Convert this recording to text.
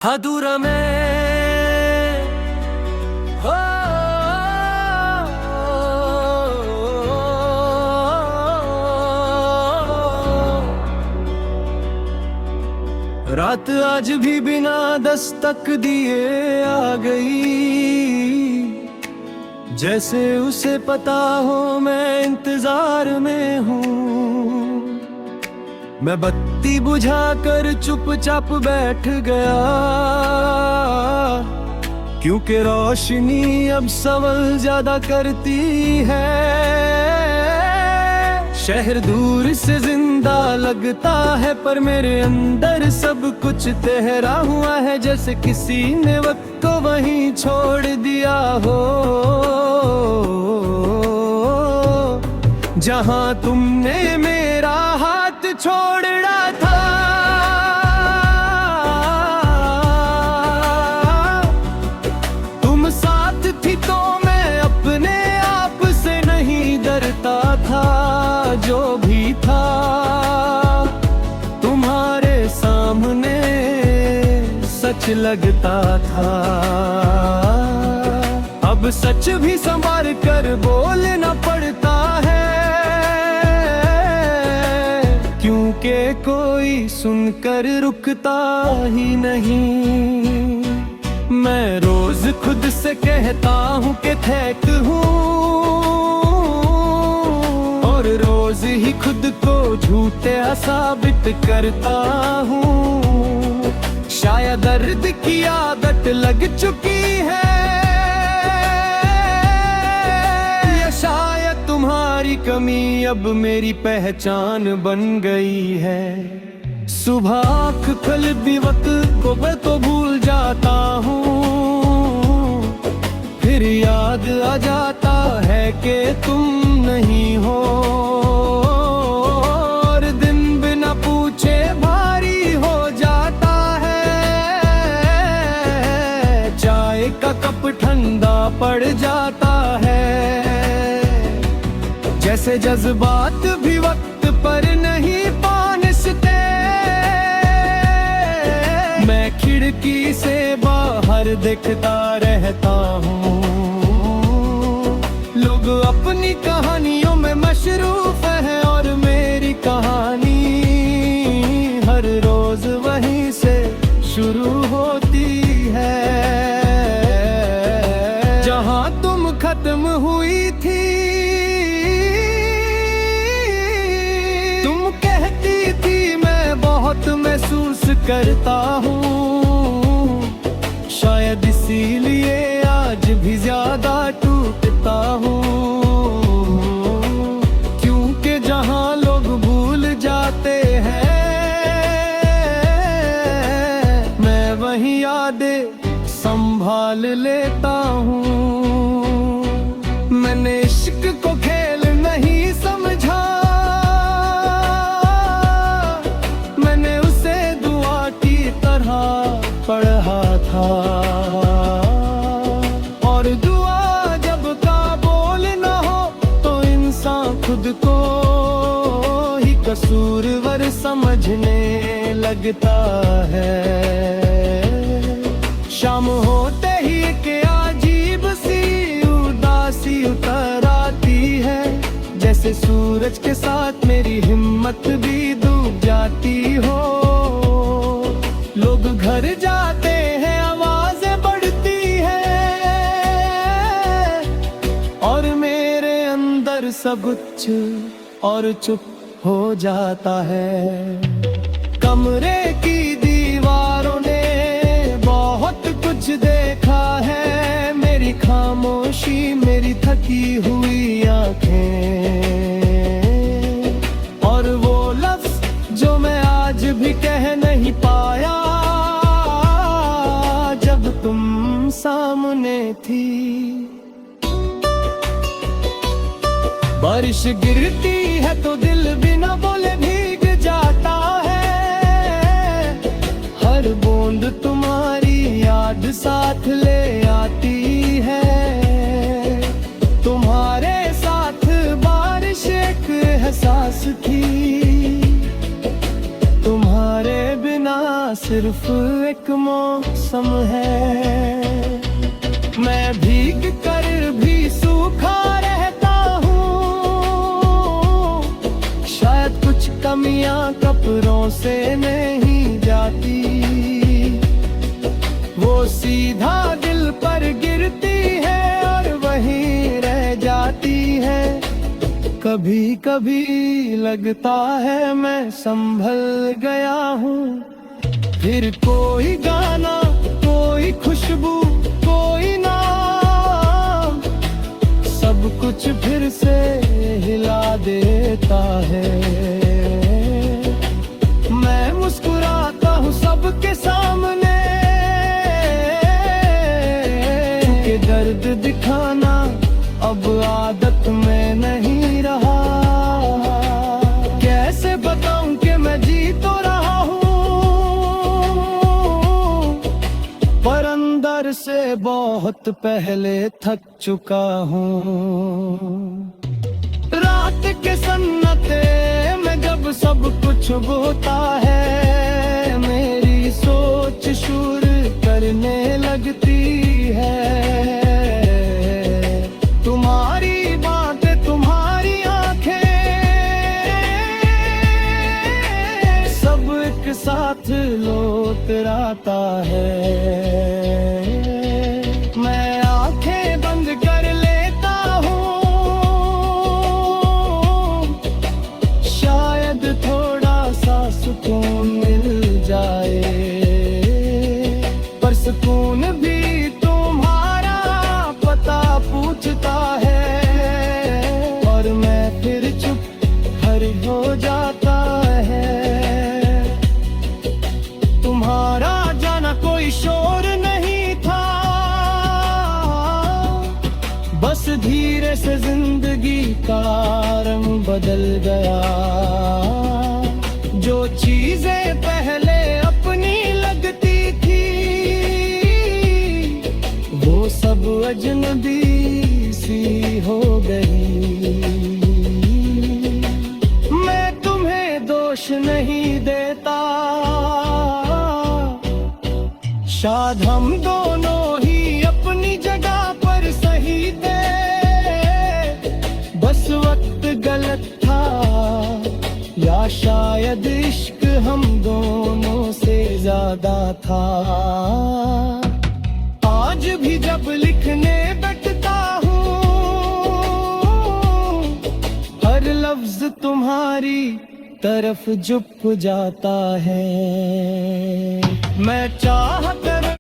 अधूरा में हो रात आज भी बिना दस्तक दिए आ गई, जैसे उसे पता हो मैं इंतजार में हूँ। मैं बत्ती बुझाकर चुपचाप बैठ गया, क्योंकि रोशनी अब सवाल ज्यादा करती है। शहर दूर से जिंदा लगता है, पर मेरे अंदर सब कुछ ठहरा हुआ है, जैसे किसी ने वक्त को वहीं छोड़ दिया हो। जहां तुमने मेरा हाथ छोड़ा था, तुम साथ थी तो मैं अपने आप से नहीं डरता था। जो भी था तुम्हारे सामने सच लगता था। अब सच भी संभाल कर बोलना पड़ता है, क्योंकि कोई सुनकर रुकता ही नहीं। मैं रोज खुद से कहता हूँ कि थैंक हूँ, और रोज ही खुद को झूठे साबित करता हूँ। शायद दर्द की आदत लग चुकी है, या शायद तुम्हारी कमी अब मेरी पहचान बन गई है। सुबह आँख खुलती वक्त को मैं तो भूल जाता हूँ, फिर याद आ जाता है कि तुम नहीं हो। और दिन बिना पूछे भारी हो जाता है, चाय का कप ठंडा पड़ जाता है। जैसे जज्बात भी वक्त पर नहीं पहुंचते, मैं खिड़की से बाहर देखता रहता हूँ। लोग अपनी कहानियों में मशरूफ है, और मेरी कहानी हर रोज वहीं से शुरू होती है। जहाँ तुम खत्म हुई थी, तुम कहती थी मैं बहुत महसूस करता हूँ। शायद इसीलिए आज भी ज्यादा टूटता हूँ, क्योंकि जहाँ लोग भूल जाते हैं, मैं वही यादें संभाल लेता हूँ। मैंने इश्क को खेल नहीं समझा, मैंने उसे दुआ की तरह पढ़ा था। और दुआ जब काबूल न हो तो इंसान खुद को ही कसूरवर समझने लगता है। शाम होते ही के अजीब सी उदासी उतर आती है, जैसे सूरज के साथ मेरी हिम्मत भी डूब जाती हो। लोग घर जाते हैं, आवाजें बढ़ती है, और मेरे अंदर सब कुछ और चुप हो जाता है। कमरे की दीवारों ने बहुत कुछ देखा है, मेरी खामोशी, मेरी थकी हुई आंखें, और वो लफ्ज जो मैं आज भी कह नहीं पाया जब तुम सामने थी। बारिश गिरती है तो दिल बिना बोले भीग जाता है, हर बूंद तुम्हारी याद साथ ले आती है। तुम्हारे साथ बारिश एक एहसास थी, तुम्हारे बिना सिर्फ एक मौसम है। मैं भीग कर भी सूखा रहता हूँ, शायद कुछ कमियां कपड़ों से नहीं जाती, वो सीधा दिल पर गिरती है और वहीं रह जाती है। कभी कभी लगता है मैं संभल गया हूँ, फिर कोई गाना, कोई खुशबू, कोई नाम, सब कुछ फिर से हिला देता है। मैं मुस्कुराता हूँ सबके सामने, कि दर्द दिखाना अब आदत में नहीं रहा। कैसे बताऊं कि मैं जी तो रहा हूँ, पर अंदर से बहुत पहले थक चुका हूँ। रात के सन्नाटे में जब सब कुछ होता है, मेरी सोच शुरू करने लगती है। तुम्हारी बातें, तुम्हारी आंखें, सब एक साथ लोटराता है। मैं आंखें बंद कर लेता हूँ, शायद थोड़ा सा सुकून मिल जाए, पर सुकून भी तुम्हारा पता पूछता है, और मैं फिर चुप हर हो जाता है। तुम्हारा जाना कोई शोर नहीं था, बस धीरे से जिंदगी का रंग बदल गया। जो चीजें पहले अपनी लगती थी, वो सब अजनबी सी हो गई। मैं तुम्हें दोष नहीं देता, शायद हम दोनों ही अपनी जगह पर सही थे, बस वक्त गलत था, या शायद इश्क हम दोनों से ज्यादा था। आज भी जब लिखने बैठता हूँ, हर लफ्ज तुम्हारी तरफ झुक जाता है। मैं चाहकर